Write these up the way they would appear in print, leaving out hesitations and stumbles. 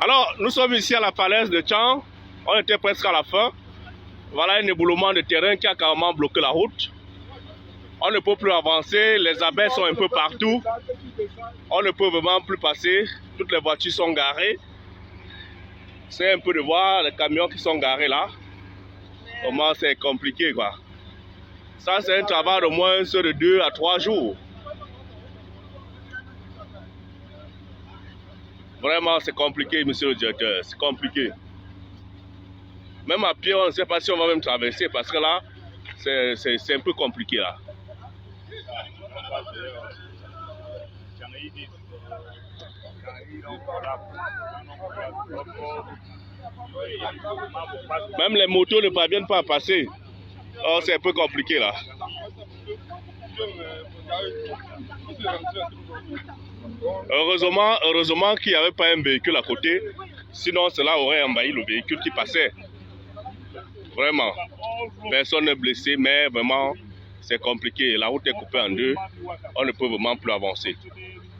Alors, nous sommes ici à la falaise de Tchang. On était presque à la fin. Voilà un éboulement de terrain qui a carrément bloqué la route. On ne peut plus avancer, les abeilles sont un peu partout. On ne peut vraiment plus passer. Toutes les voitures sont garées. C'est un peu de voir les camions qui sont garés là. Comment c'est compliqué quoi. Ça c'est un travail de moins de 2 à 3 jours. Vraiment c'est compliqué monsieur le directeur, c'est compliqué. Même à pied on ne sait pas si on va même traverser parce que là c'est un peu compliqué là. Même les motos ne parviennent pas à passer. Oh, c'est un peu compliqué là. Heureusement qu'il n'y avait pas un véhicule à côté. Sinon cela aurait envahi le véhicule qui passait. Vraiment. Personne n'est blessé, mais vraiment c'est compliqué. La route est coupée en deux. On ne peut vraiment plus avancer.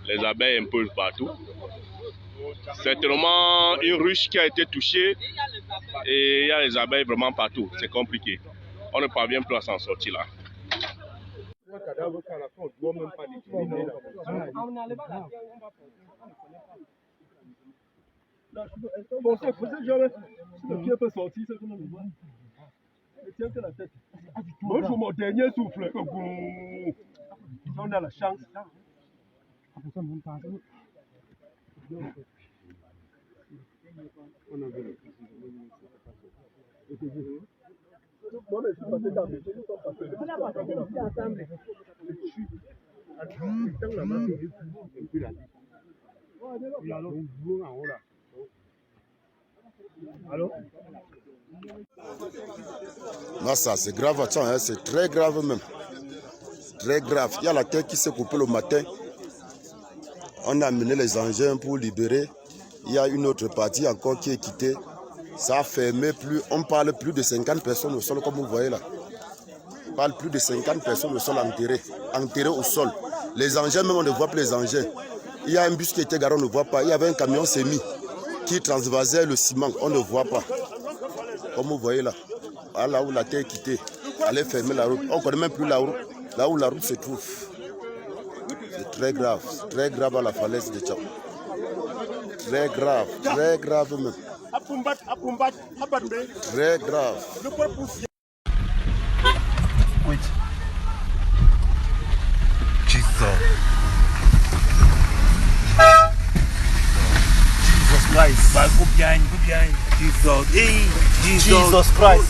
Les abeilles un peu partout. Certainement une ruche qui a été touchée et il y a les abeilles vraiment partout. C'est compliqué. On ne parvient plus à s'en sortir là. Moi, je mon dernier souffle. On a la chance. Non, ça c'est grave, attends, hein, c'est très grave même. Très grave. Il y a la terre qui s'est coupée le matin. On a amené les engins pour libérer. Il y a une autre partie encore qui est quittée. Ça a fermé plus. On parle plus de 50 personnes au sol, comme vous voyez là. On parle plus de 50 personnes au sol enterrées au sol. Les engins, même on ne voit plus les engins. Il y a un bus qui était garé, on ne voit pas. Il y avait un camion semi qui transvasait le ciment, on ne voit pas. Comme vous voyez là. Là où la terre est quittée. Allez fermer la route. On ne connaît même plus la route. Là où la route se trouve. C'est très grave à la falaise de Tchang. Très grave même. Très grave. Wait. Jesus Christ. Go behind. Jesus. Hey, Jesus Christ.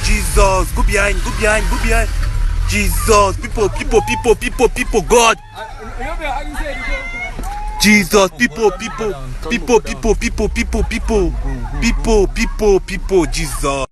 Jesus. Go behind. Jesus. People. God. Jesus. People. Jesus.